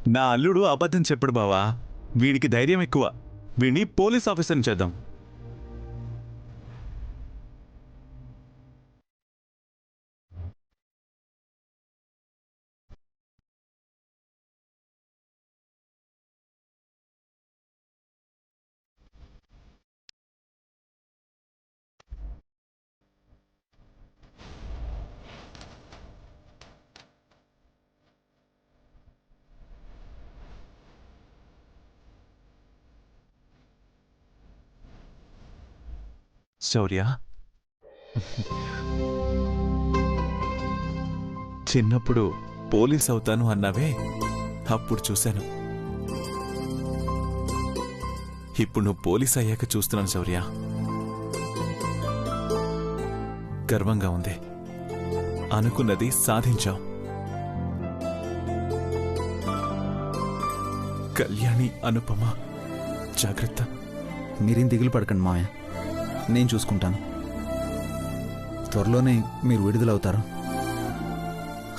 నా అల్లుడు అబద్ధం చెప్పడు బావా. వీడికి ధైర్యం ఎక్కువ. వీడిని పోలీస్ ఆఫీసర్ని చేద్దాం. శౌర్య, చిన్నప్పుడు పోలీస్ అవుతాను అన్నావే, అప్పుడు చూశాను. ఇప్పుడు నువ్వు పోలీస్ అయ్యాక చూస్తున్నాను శౌర్య. గర్వంగా ఉంది. అనుకున్నది సాధించావు. కళ్యాణి, అనుపమ, జాగ్రత్త. మీరేం దిగులు పడకండి మావయ్య, నేను చూసుకుంటాను. త్వరలోనే మీరు విడుదలవుతారు.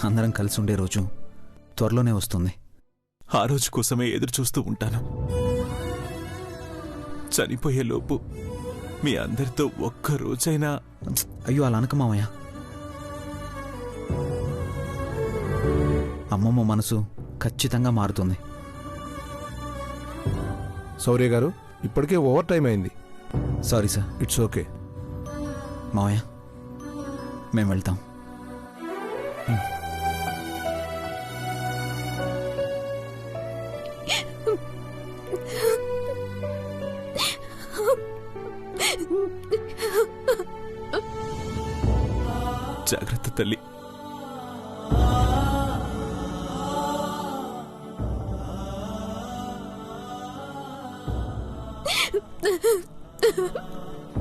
అందరం కలిసి ఉండే రోజు త్వరలోనే వస్తుంది. ఆ రోజు కోసమే ఎదురు చూస్తూ ఉంటాను. చనిపోయేలోపు మీ అందరితో ఒక్క రోజైనా. అయ్యో అలా అనక మావయ్య. అమ్మమ్మ మనసు ఖచ్చితంగా మారుతుంది. శౌర్య గారు, ఇప్పటికే ఓవర్ టైం అయింది. Sorry sir. It's okay. మావయ్య, మేము వెళ్తాం. జాగ్రత్త తల్లి.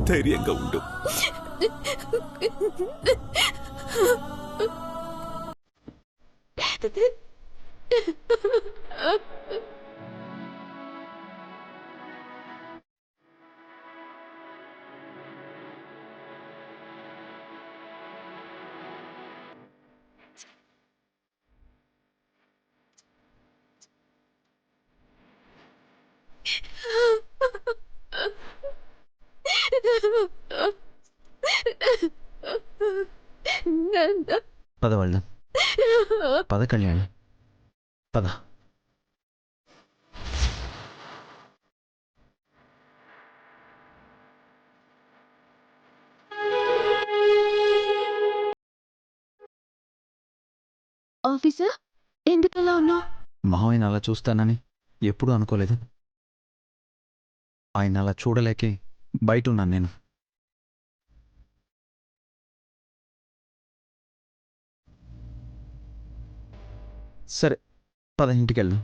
ధైర్యంగా ఉండు. పద వెళ్దాం. పద కళ్యాణి, పద. ఆఫీసర్, ఎందుకలా ఉన్నావు? మావయ్యని అలా చూస్తానని ఎప్పుడూ అనుకోలేదు. ఆయన అలా చూడలేకే బయట ఉన్నాను నేను. సరే, పద ఇంటికి వెళ్దాం.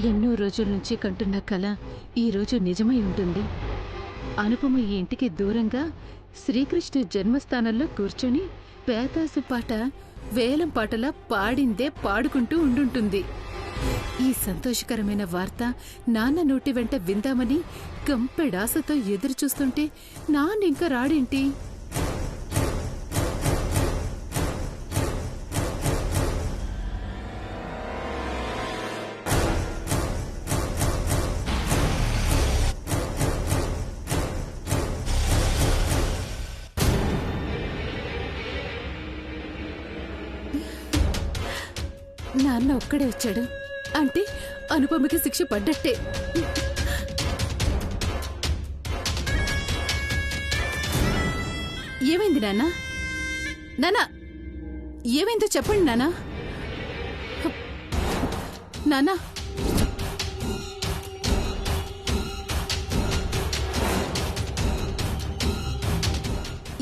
ఎన్నో రోజుల నుంచి కంటున్న కల ఈరోజు నిజమై ఉంటుంది. అనుపమ ఈ ఇంటికి దూరంగా శ్రీకృష్ణ జన్మస్థానంలో కూర్చొని పేతాసు పాట వేలం పాటలా పాడిందే పాడుకుంటూ ఉండుంటుంది. ఈ సంతోషకరమైన వార్త నాన్న నోటి వెంట విందామని గంపెడాసతో ఎదురు చూస్తుంటే నాన్న ఇంకా రాడేంటి? నాన్న ఒక్కడే వచ్చాడు అంటే అనుపమకి శిక్ష పడ్డట్టే. ఏమైంది నాన్న? నాన్న, ఏమైందో చెప్పండి నాన్న. నాన్న,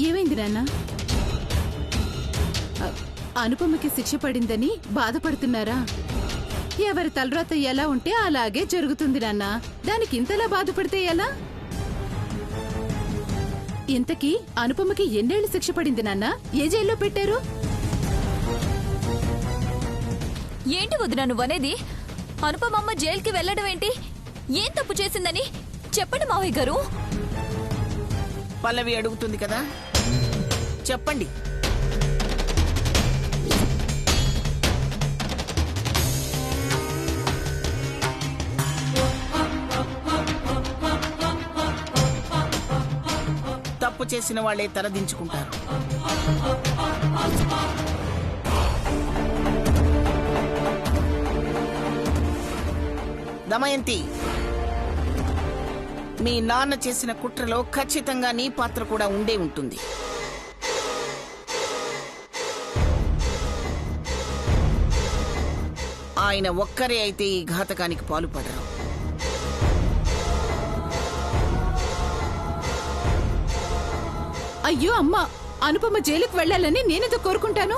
ఏమైంది నాన్న? అనుపమకి శిక్ష పడిందని బాధపడుతున్నారా? ఎవరి తలరాత ఎలా ఉంటే అలాగే జరుగుతుంది నాన్న. దానికి ఇంతలా బాధపడితే ఎలా? ఇంతకీ అనుపమకి ఎన్నేళ్లు శిక్ష పడింది నాన్న? ఏ జైల్లో పెట్టారు? ఏంటి వదినా నువ్వనేది? అనుపమమ్మ జైలుకి వెళ్ళడం ఏంటి? ఏం తప్పు చేసిందని చెప్పండి మావయ్య గారు. పల్లవి అడుగుతుంది కదా, చెప్పండి. తప్పు చేసిన వాళ్లే తలదించుకుంటారు. దమయంతి, మీ నాన్న చేసిన కుట్రలో ఖచ్చితంగా నీ పాత్ర కూడా ఉండే ఉంటుంది. ఆయన ఒక్కరే అయితే ఈ ఘాతకానికి పాల్పడరు. అయ్యో అమ్మా, అనుపమ జైలుకు వెళ్ళాలని నేనేదో కోరుకుంటాను.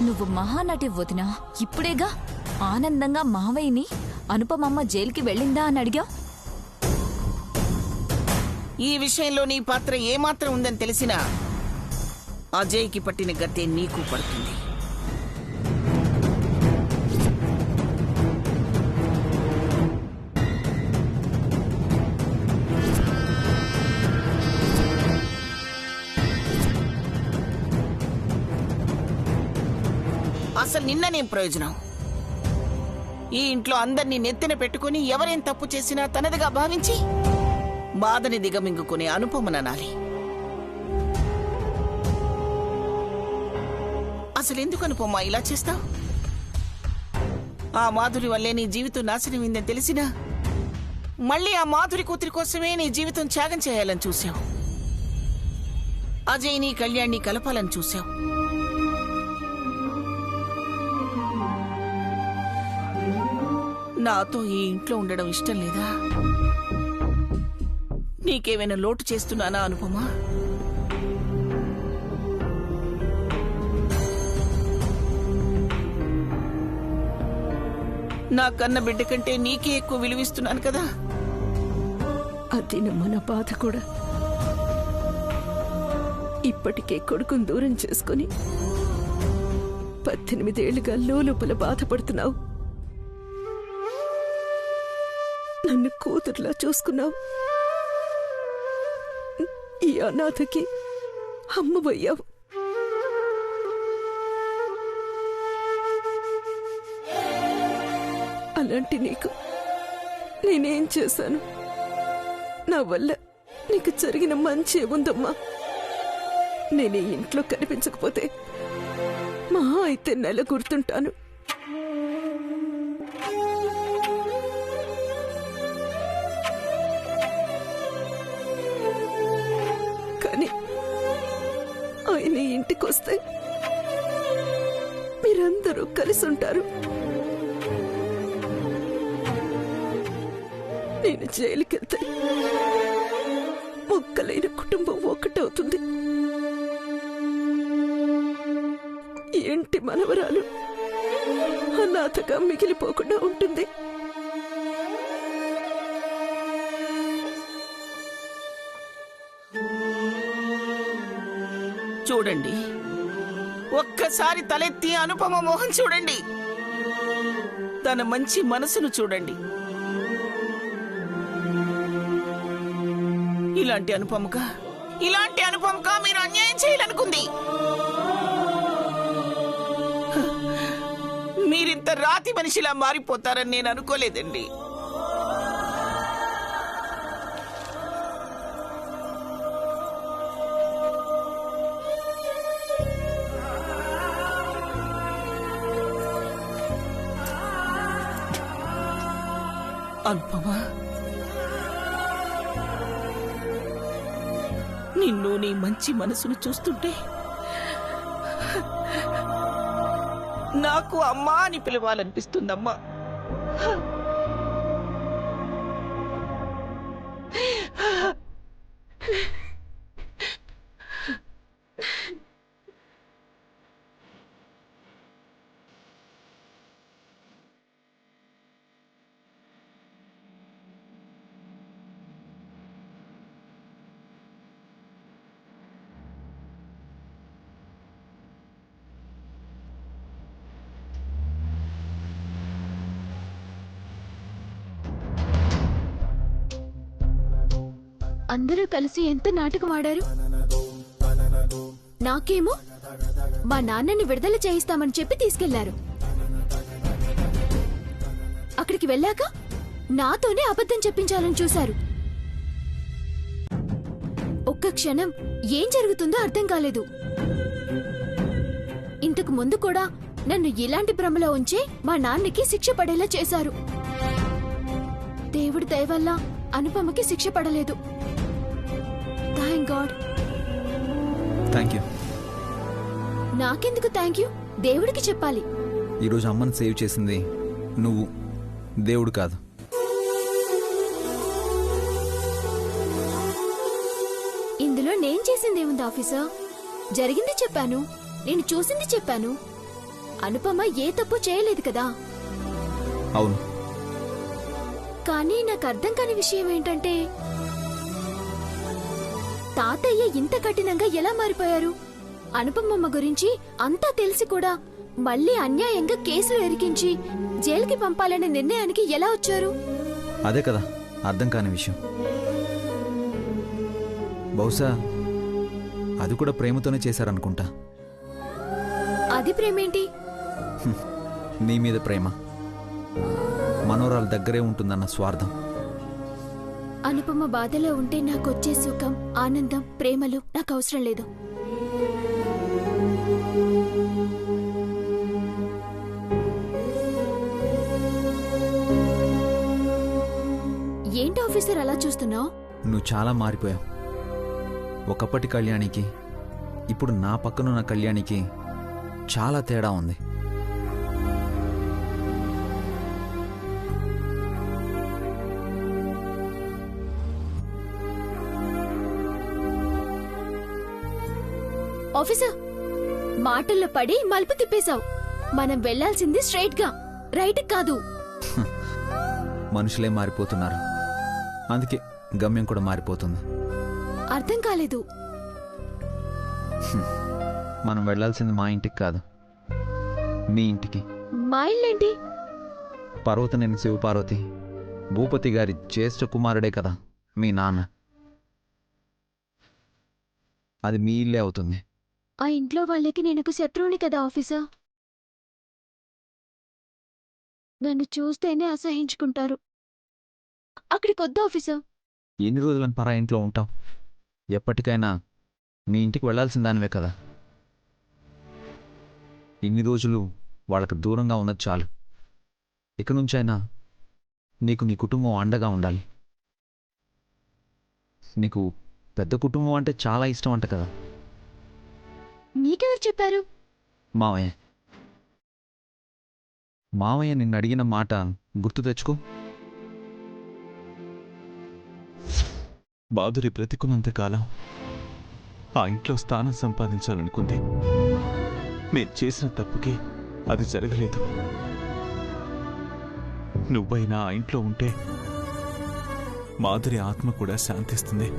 నువ్వు మహానటి వదినా, ఇప్పుడేగా ఆనందంగా మావయ్యని అనుపమమ్మ జైలుకి వెళ్ళిందా అని అడిగా. ఈ విషయంలో నీ పాత్ర ఏమాత్రం ఉందని తెలిసినా అజయ్కి పట్టిన గతే నీకు పడుతుంది. అసలు నిన్ననేం ప్రయోజనం? ఈ ఇంట్లో అందరినీ నెత్తిన పెట్టుకుని ఎవరేం తప్పు చేసినా తనదిగా భావించి బాధని దిగమింగుకునే అనుపమననాలి. అసలెందుకు అనుపమ ఇలా చేస్తావు? ఆ మాధురి వల్లే నీ జీవితం నాశనమైందని తెలిసినా మళ్ళీ ఆ మాధురి కూతురి కోసమే నీ జీవితం త్యాగం చేయాలని చూశావు. అజయ్ని కళ్యాణ్ని కలపాలని చూశావు. నాతో ఈ ఇంట్లో ఉండడం ఇష్టం లేదా? నీకేమైనా లోటు చేస్తున్నానా అనుపమా? నా కన్న బిడ్డ కంటే నీకే ఎక్కువ విలువిస్తున్నాను కదా. అది మన బాధ కూడా. ఇప్పటికే కొడుకుని దూరం చేసుకుని 18 ఏళ్లుగా లోపల బాధపడుతున్నావు. నన్ను కూతురులా చూసుకున్నావు. ఈ అనాథకి అమ్మవయ్యావు. అలాంటి నీకు నేనేం చేశాను? నా వల్ల నీకు జరిగిన మంచి ఏముందమ్మా? నేను ఈ ఇంట్లో కనిపించకపోతే మహా అయితే నెల గుర్తుంటాను. కానీ ఆయన ఇంటికొస్తే మీరందరూ కలిసి ఉంటారు. నేను జైలుకెళ్తే మొక్కలైన కుటుంబం ఒక్కటవుతుంది. ఏంటి మనవరాలు అనాథగా మిగిలిపోకుండా ఉంటుంది. చూడండి, ఒక్కసారి తలెత్తి అనుపమ మోహన్ చూడండి. తన మంచి మనసును చూడండి. ఇలాంటి అనుపమగా మీరు అన్యాయం చేయాలనుకుంది. మీరింత రాతి మనిషిలా మారిపోతారని నేను అనుకోలేదండి. అనుపమా, నిన్ను నీ మంచి మనసును చూస్తుంటే నాకు అమ్మా అని పిలవాలనిపిస్తుందమ్మా. అందరూ కలిసి ఎంత నాటకం ఆడారు. నాకేమో మా నాన్నని విడుదల చేయిస్తామని చెప్పి తీసుకెళ్లారు. అక్కడికి వెళ్ళాక నాతోనే అబద్ధం చెప్పించాలని చూశారు. ఒక్క క్షణం ఏం జరుగుతుందో అర్థం కాలేదు. ఇంతకు ముందు కూడా నన్ను ఇలాంటి భ్రమలో ఉంచే మా నాన్నకి శిక్ష పడేలా చేశారు. దేవుడి దయ వల్ల అనుపమకి శిక్ష పడలేదు. Thank God. Thank you. నాకెందుకు థ్యాంక్ యూ? దేవుడికి చెప్పాలి. ఈరోజు అమ్మని సేవ్ చేసింది నువ్వు, దేవుడు కాదు. ఇందులో నేను చేసిందేముంది ఆఫీసర్? జరిగింది చెప్పాను, నేను చూసింది చెప్పాను. అనుపమ ఏ తప్పు చేయలేదు కదా. అవును. కానీ నాకు అర్థం కాని విషయం ఏంటంటే తాతయ్య ఇంత కఠినంగా ఎలా మారిపోయారు? అనుపమమ్మ గురించి అంతా తెలిసి కూడా మళ్ళీ అన్యాయంగా కేసులు ఎరికించి జైలుకి పంపాలనే నిర్ణయానికి ఎలా వచ్చారు? అదే కదా అర్థం కాని విషయం. బహుశా అది కూడా ప్రేమతోనే చేశారనుకుంటా. అది ప్రేమేంటి? నీ మీద ప్రేమ, మనోరాల దగ్గరే ఉంటుందన్న స్వార్థం. అనుపమ బాధలో ఉంటే నాకొచ్చే సుఖం, ఆనందం, ప్రేమలు నాకు అవసరం లేదు. ఏంటి ఆఫీసర్ అలా చూస్తున్నావు? నువ్వు చాలా మారిపోయావు. ఒకప్పటి కళ్యాణికి ఇప్పుడు నా పక్కనున్న కళ్యాణికి చాలా తేడా ఉంది. ఆఫీసర్, మాటల్లో పడి మలుపు తిప్పేశావు. మనం వెళ్లాల్సింది స్ట్రైట్ గా, రైట్ కాదు. మనుషులే మారిపోతున్నారు, అందుకే గమ్యం కూడా మారిపోతుంది. అర్థం కాలేదు. మనం వెళ్లాల్సింది మా ఇంటికి కాదు, నీ ఇంటికి. మా ఇల్లేంటి? పర్వతనేని శివపార్వతి భూపతి గారి జ్యేష్ఠ కుమారుడే కదా మీ నాన్న. అది మీ ఇల్లే అవుతుంది. ఆ ఇంట్లో వాళ్ళకి నేను శత్రువుని కదా ఆఫీసర్. నన్ను చూస్తేనే అసహించుకుంటారు. అక్కడికి వద్దు ఆఫీసర్. ఎన్ని రోజులని పరా ఇంట్లో ఉంటావు? ఎప్పటికైనా నీ ఇంటికి వెళ్లాల్సిన దానివే కదా. ఇన్ని రోజులు వాళ్ళకు దూరంగా ఉన్నది చాలు. ఇక నుంచైనా నీకు నీ కుటుంబం అండగా ఉండాలి. నీకు పెద్ద కుటుంబం అంటే చాలా ఇష్టం అంట కదా. నీకెవరు చెప్పారు? మావయ్య. మావయ్య నిన్ను అడిగిన మాట గుర్తు తెచ్చుకో. మాధురి బ్రతికున్నంతకాలం ఆ ఇంట్లో స్థానం సంపాదించాలనుకుంది. మీరు చేసిన తప్పుకి అది జరగలేదు. నువ్వైనా ఆ ఇంట్లో ఉంటే మాధురి ఆత్మ కూడా శాంతిస్తుంది.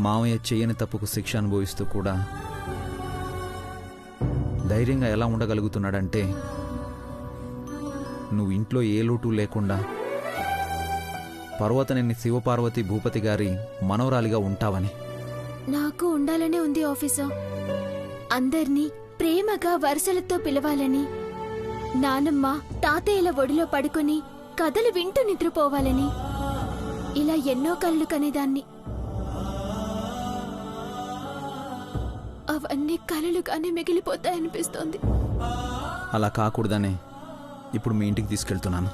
మావయ్య చెయ్యని తప్పుకు శిక్ష అనుభవిస్తూ కూడా ధైర్యంగా ఎలా ఉండగలుగుతున్నాడంటే నువ్వు ఇంట్లో ఏ లోటు లేకుండా పర్వతనేని శివపార్వతి భూపతి గారి మనవరాలిగా ఉంటావని. నాకు ఉండాలనే ఉంది ఆఫీసర్. అందర్నీ ప్రేమగా వరుసలతో పిలవాలని, నానమ్మ తాతయ్యల ఒడిలో పడుకొని కథలు వింటూ నిద్రపోవాలని, ఇలా ఎన్నో కళ్ళు కనేదాన్ని. అవన్నీ కలలుగానే మిగిలిపోతాయనిపిస్తోంది. అలా కాకూడదనే ఇప్పుడు మీ ఇంటికి తీసుకెళ్తున్నాను.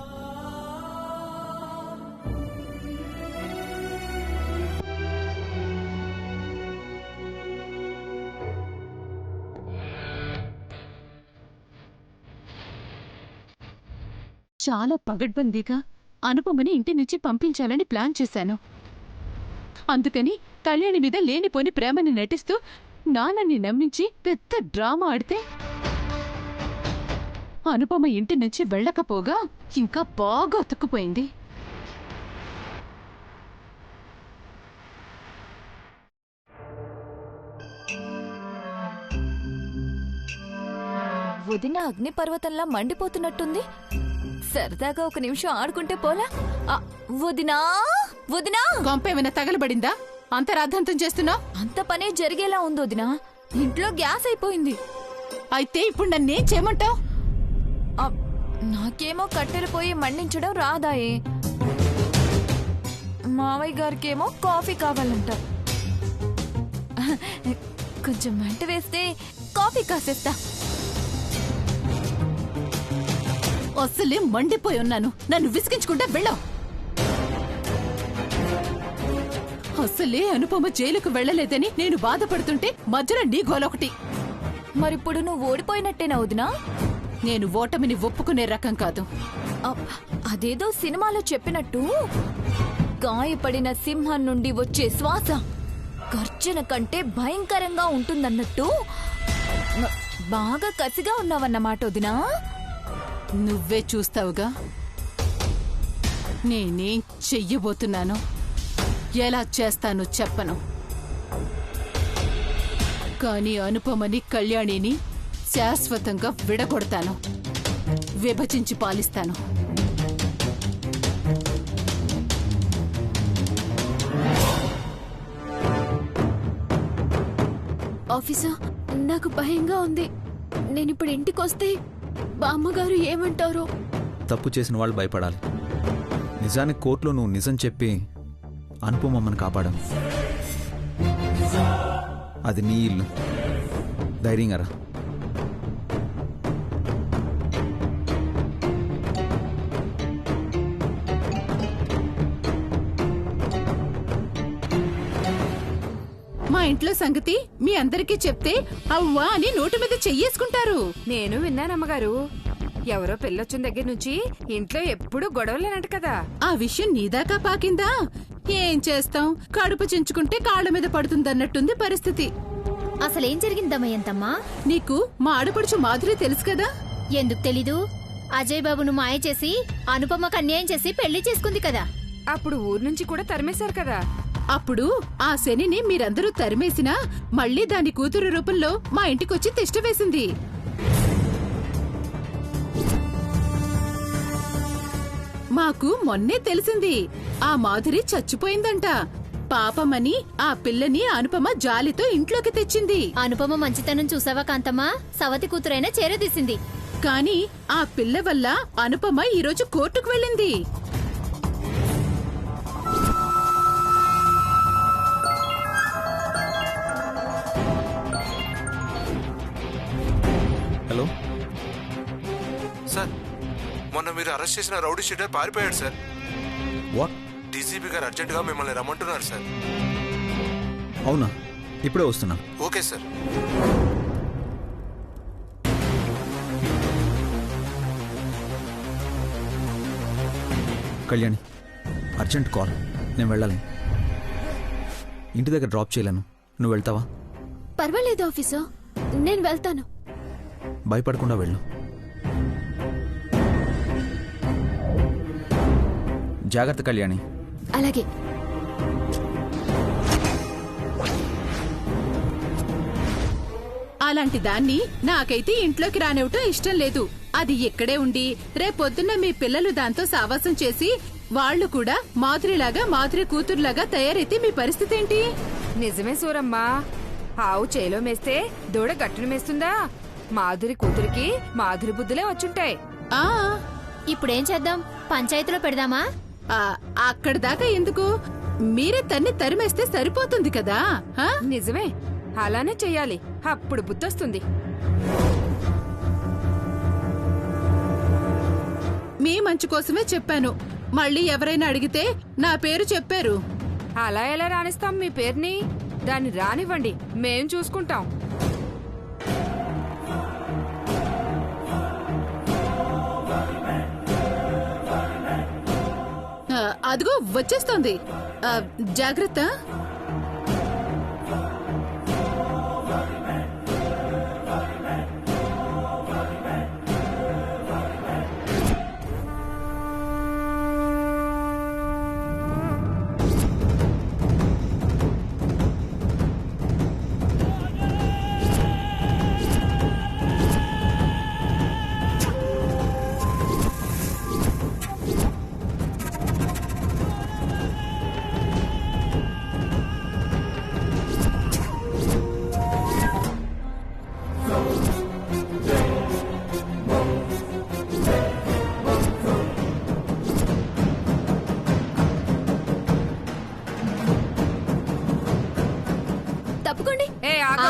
చాలా పగడ్బందీగా అనుపమని ఇంటి నుంచి పంపించాలని ప్లాన్ చేశాను. అందుకని కళ్యాణి మీద లేనిపోని ప్రేమని నటిస్తూ నాన్నని నమ్మించి పెద్ద డ్రామా ఆడితే అనుపమ ఇంటి నుంచి వెళ్ళకపోగా ఇంకా బాగా అతుక్కుపోయింది. వదిన అగ్నిపర్వతంలా మండిపోతున్నట్టుంది. సరదాగా ఒక నిమిషం ఆడుకుంటే పోలా? ఆ, వదినా వదినా, గొంపేమైనా తగలబడిందా? అంత రాద్ధాంతం చేస్తున్నావు. అంత పనే జరిగేలా ఉంది వదినా. ఇంట్లో గ్యాస్ అయిపోయింది. అయితే ఇప్పుడు నన్నేం చేయమంటావు? ఆ, నాకేమో కట్టెలు పోయి మండించడం రాదాయే. మావయ్య గారికేమో కాఫీ కావాలంట. కొంచెం మంట వేస్తే కాఫీ కాసేస్తా. అసలే మండిపోయి ఉన్నాను. నన్ను విసిగించుకుంటే వెళ్ళావు. అసలే అనుపమ జైలుకు వెళ్ళలేదని నేను బాధపడుతుంటే మధ్యలో నీ గోలొకటి. మరిప్పుడు నువ్వు ఓడిపోయినట్టేనా వదినా? నేను ఓటమిని ఒప్పుకునే రకం కాదు. ఆ, అదేదో సినిమాలో చెప్పినట్టు గాయపడిన సింహం నుండి వచ్చే శ్వాస గర్జన కంటే భయంకరంగా ఉంటుందన్నట్టు బాగా కసిగా ఉన్నావన్నమాట వదినా. నువ్వే చూస్తావుగా నేనేం చెయ్యబోతున్నాను. ఎలా చేస్తానో చెప్పను. కానీ అనుపమని కళ్యాణిని శాశ్వతంగా విడగొడతాను. విభజించి పాలిస్తాను. ఆఫీసర్, నాకు భయంగా ఉంది. నేనిప్పుడు ఇంటికొస్తే బామ్మగారు ఏమంటారో. తప్పు చేసిన వాళ్ళు భయపడాలి. నిజానికి కోర్టులో నువ్వు నిజం చెప్పి అనుపమమ్మని కాపాడావు. అది నీ ఇల్లు. ధైర్యంగా రా. మా ఇంట్లో సంగతి మీ అందరికీ చెప్తే అవ్వా అని నోటి మీద చెయ్యేసుకుంటారు. నేను విన్నానమ్మగారు. ఎవరో పెళ్ళొచ్చిన దగ్గర నుంచి ఇంట్లో ఎప్పుడూ గొడవలేనంట కదా. ఆ విషయం నీదాకా పాకిందా? ఏం చేస్తాం, కడుపు చించుకుంటే కాళ్ళ మీద పడుతుందన్నట్టుంది పరిస్థితి. అసలేం జరిగిందమ్మయ్యంతమ్మా? నీకు మా ఆడపడుచు మాధురి తెలుసు కదా? ఎందుకు తెలీదు? అజయ్ బాబును మాయ చేసి అనుపమకు అన్యాయం చేసి పెళ్లి చేసుకుంది కదా. అప్పుడు ఊరు నుంచి కూడా తరిమేశారు కదా. అప్పుడు ఆ శనిని మీరందరూ తరిమేసినా మళ్ళీ దాని కూతురు రూపంలో మా ఇంటికొచ్చి తిష్ట వేసింది. మాకు మొన్నే తెలిసింది ఆ మాధురి చచ్చిపోయిందంట. పాపమని ఆ పిల్లని అనుపమ జాలితో ఇంట్లోకి తెచ్చింది. అనుపమ మంచితనం చూసావా కాంతమ్మా? సవతి కూతురైనా చేరదీసింది. కాని ఆ పిల్ల వల్ల అనుపమ ఈరోజు కోర్టుకు వెళ్ళింది. హలో సార్, మొన్న మీరు అరెస్ట్ చేసిన రౌడీ షీటర్ పారిపోయాడు సార్. వాట్? డీసీపీ గారు అర్జెంటుగా మిమ్మల్ని రమ్మంటున్నారు సార్. అవునా? ఇప్పుడే వస్తున్నా. Okay sir. Kalyani, urgent call. నేను వెళ్ళాలి. ఇంటి దగ్గర డ్రాప్ చేయలేను. నువ్వు వెళ్తావా? పర్వాలేదు ఆఫీసర్, నేను వెళ్తాను. భయపడకుండా వెళ్ళు. జాగ్రత్త కళ్యాణి. అలాగే. అలాంటి దాన్ని నాకైతే ఇంట్లోకి రానివ్వటం ఇష్టం లేదు. అది ఇక్కడే ఉండి రేపొద్దున్న మీ పిల్లలు దాంతో సావాసం చేసి వాళ్ళు కూడా మాధురిలాగా మాధురి కూతురులాగా తయారైతే మీ పరిస్థితి ఏంటి? నిజమే సూరమ్మా. ఆవు చేలో మేస్తే దూడ గట్టును మేస్తుందా? మాధురి కూతురికి మాధురి బుద్ధులే వచ్చుంటాయి. ఆ ఇప్పుడేం చేద్దాం? పంచాయతీలో పెడదామా? అక్కడ దాకా ఎందుకు? మీరే తన్ని తరిమేస్తే సరిపోతుంది కదా. నిజమే, అలానే చెయ్యాలి. అప్పుడు బుద్ధొస్తుంది. మీ మంచి కోసమే చెప్పాను. మళ్ళీ ఎవరైనా అడిగితే నా పేరు చెప్పారు. అలా ఎలా రాణిస్తాం మీ పేరుని? దాన్ని రానివ్వండి, మేం చూసుకుంటాం. అదిగో వచ్చేస్తోంది. జాగ్రత్త.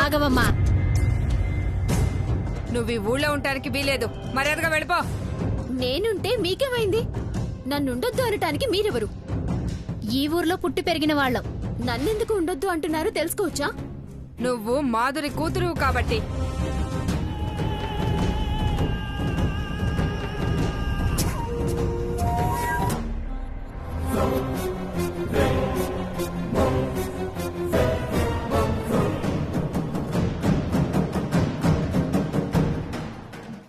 రాఘవమ్మ. నువ్వు ఈ ఊళ్ళో ఉండటానికి వీలేదు. మర్యాదగా వెళ్ళిపో. నేనుంటే మీకేమైంది? నన్నుండొద్దు అనటానికి మీరెవరు? ఈ ఊర్లో పుట్టి పెరిగిన వాళ్ళం. నన్నెందుకు ఉండొద్దు అంటున్నారో తెలుసుకోవచ్చా? నువ్వు మాధురి కూతురు కాబట్టి